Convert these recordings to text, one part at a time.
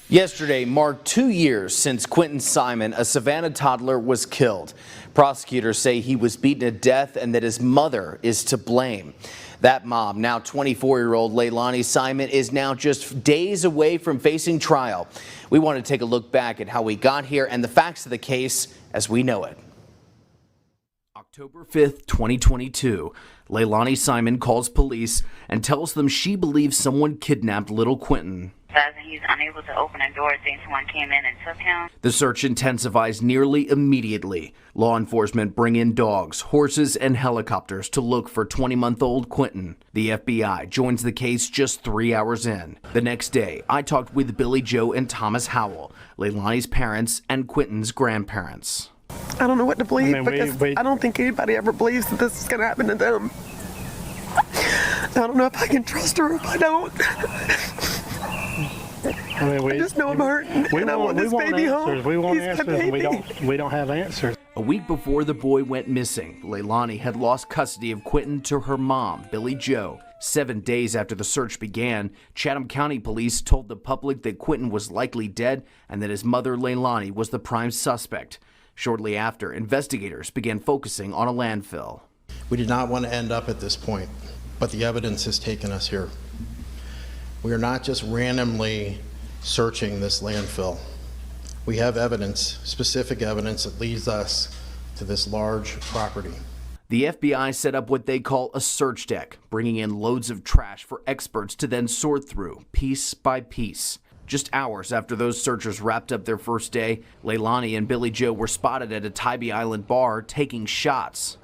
Yesterday marked 2 years since Quinton Simon, a Savannah toddler, was killed. Prosecutors say he was beaten to death and that his mother is to blame. That mom, now 24-year-old Leilani Simon, is now just days away from facing trial. We want to take a look back at how we got here and the facts of the case as we know it. October 5th, 2022, Leilani Simon calls police and tells them she believes someone kidnapped little Quinton. He's unable to open a door, saying someone came in and took him. The search intensifies nearly immediately. Law enforcement bring in dogs, horses, and helicopters to look for 20-month-old Quinton. The FBI joins the case just 3 hours in. The next day, I talked with Billy Joe and Thomas Howell, Leilani's parents and Quinton's grandparents. I don't know what to believe because I don't think anybody ever believes that this is going to happen to them. I don't know if I can trust her or if I don't. I just know I'm hurting and I want this baby home. We want answers. We don't have answers. A week before the boy went missing, Leilani had lost custody of Quinton to her mom, Billy Joe. 7 days after the search began, Chatham County Police told the public that Quinton was likely dead and that his mother, Leilani, was the prime suspect. Shortly after, investigators began focusing on a landfill. We did not want to end up at this point, but the evidence has taken us here. We are not just randomly searching this landfill. We have evidence, specific evidence that leads us to this large property. The FBI set up what they call a search deck, bringing in loads of trash for experts to then sort through, piece by piece. Just hours after those searchers wrapped up their first day, Leilani and Billy Joe were spotted at a Tybee Island bar taking shots.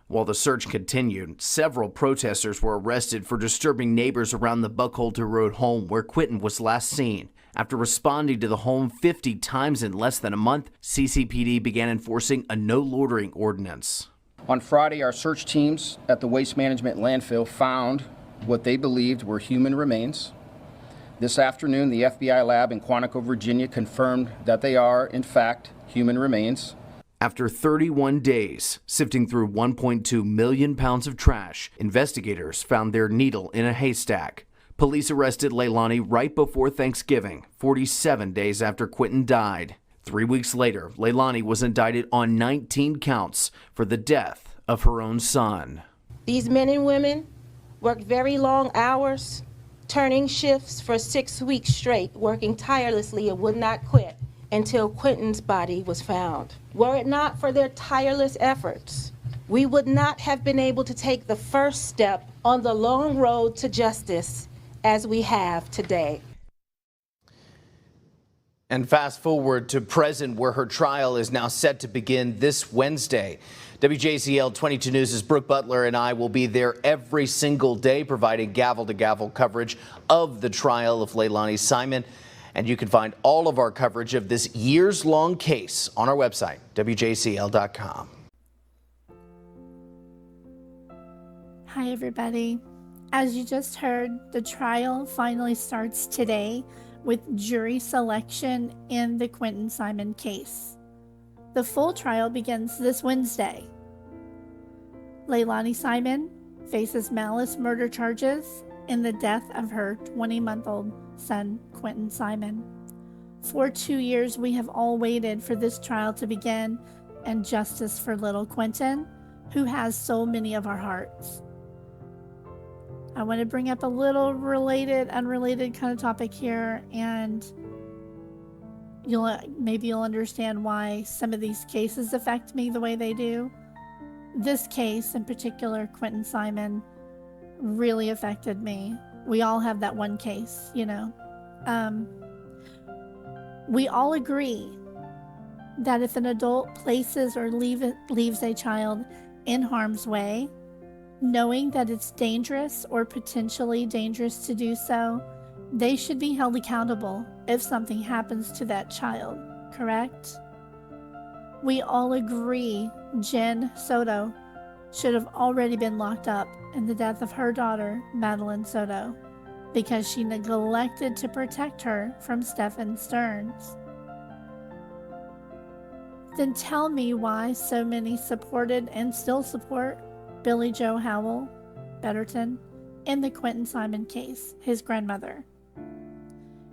While the search continued, several protesters were arrested for disturbing neighbors around the Buckholter Road home where Quinton was last seen. After responding to the home 50 times in less than a month, CCPD began enforcing a no-loitering ordinance. On Friday, our search teams at the Waste Management landfill found what they believed were human remains. This afternoon, the FBI lab in Quantico, Virginia confirmed that they are, in fact, human remains. After 31 days, sifting through 1.2 million pounds of trash, investigators found their needle in a haystack. Police arrested Leilani right before Thanksgiving, 47 days after Quinton died. 3 weeks later, Leilani was indicted on 19 counts for the death of her own son. These men and women worked very long hours, turning shifts for 6 weeks straight, working tirelessly and would not quit until Quinton's body was found. Were it not for their tireless efforts, we would not have been able to take the first step on the long road to justice as we have today. And fast forward to present, where her trial is now set to begin this Wednesday. WJCL 22 News' Brooke Butler and I will be there every single day providing gavel-to-gavel coverage of the trial of Leilani Simon. And you can find all of our coverage of this years-long case on our website, WJCL.com. Hi, everybody. As you just heard, the trial finally starts today with jury selection in the Quinton Simon case. The full trial begins this Wednesday. Leilani Simon faces malice murder charges in the death of her 20-month-old son, Quinton Simon. For 2 years, we have all waited for this trial to begin and justice for little Quinton, who has so many of our hearts. I want to bring up a little unrelated kind of topic here, and maybe you'll understand why some of these cases affect me the way they do. This case in particular, Quinton Simon, really affected me. We all have that one case, you know. We all agree that if an adult places or leaves a child in harm's way, knowing that it's dangerous or potentially dangerous to do so, they should be held accountable if something happens to that child, correct? We all agree Jen Soto should have already been locked up in the death of her daughter, Madeline Soto, because she neglected to protect her from Stephen Stearns. Then tell me why so many supported and still support Billy Joe Howell Betterton in the Quinton Simon case, his grandmother.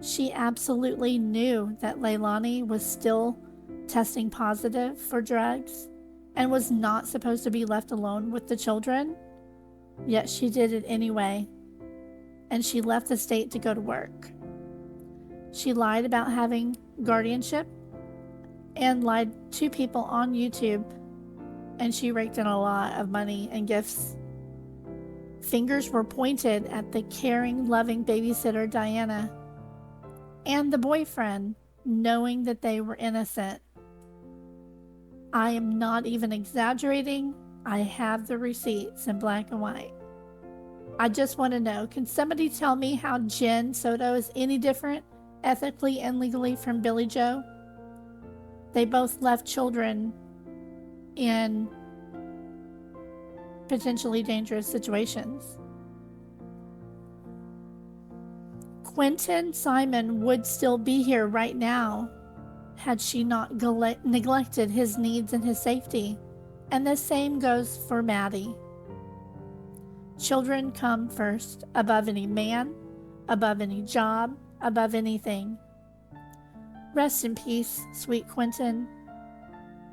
She absolutely knew that Leilani was still testing positive for drugs and was not supposed to be left alone with the children, yet she did it anyway, and she left the state to go to work. She lied about having guardianship and lied to people on YouTube, and she raked in a lot of money and gifts. Fingers were pointed at the caring, loving babysitter Diana and the boyfriend, knowing that they were innocent. I am not even exaggerating. I have the receipts in black and white. I just want to know, can somebody tell me how Jen Soto is any different ethically and legally from Billy Joe? They both left children in potentially dangerous situations. Quinton Simon would still be here right now had she not neglected his needs and his safety. And the same goes for Maddie. Children come first, above any man, above any job, above anything. Rest in peace, sweet Quinton.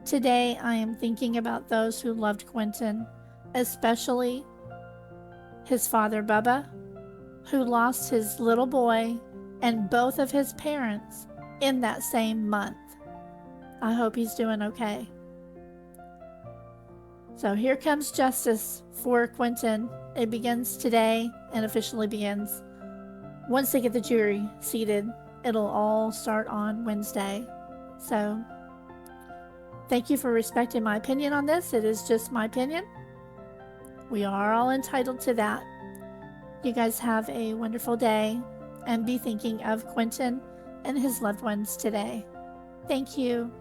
Today I am thinking about those who loved Quinton, especially his father Bubba, who lost his little boy and both of his parents in that same month. I hope he's doing okay. So here comes justice for Quinton. It begins today and officially begins. Once they get the jury seated, it'll all start on Wednesday. So thank you for respecting my opinion on this. It is just my opinion. We are all entitled to that. You guys have a wonderful day and be thinking of Quinton and his loved ones today. Thank you.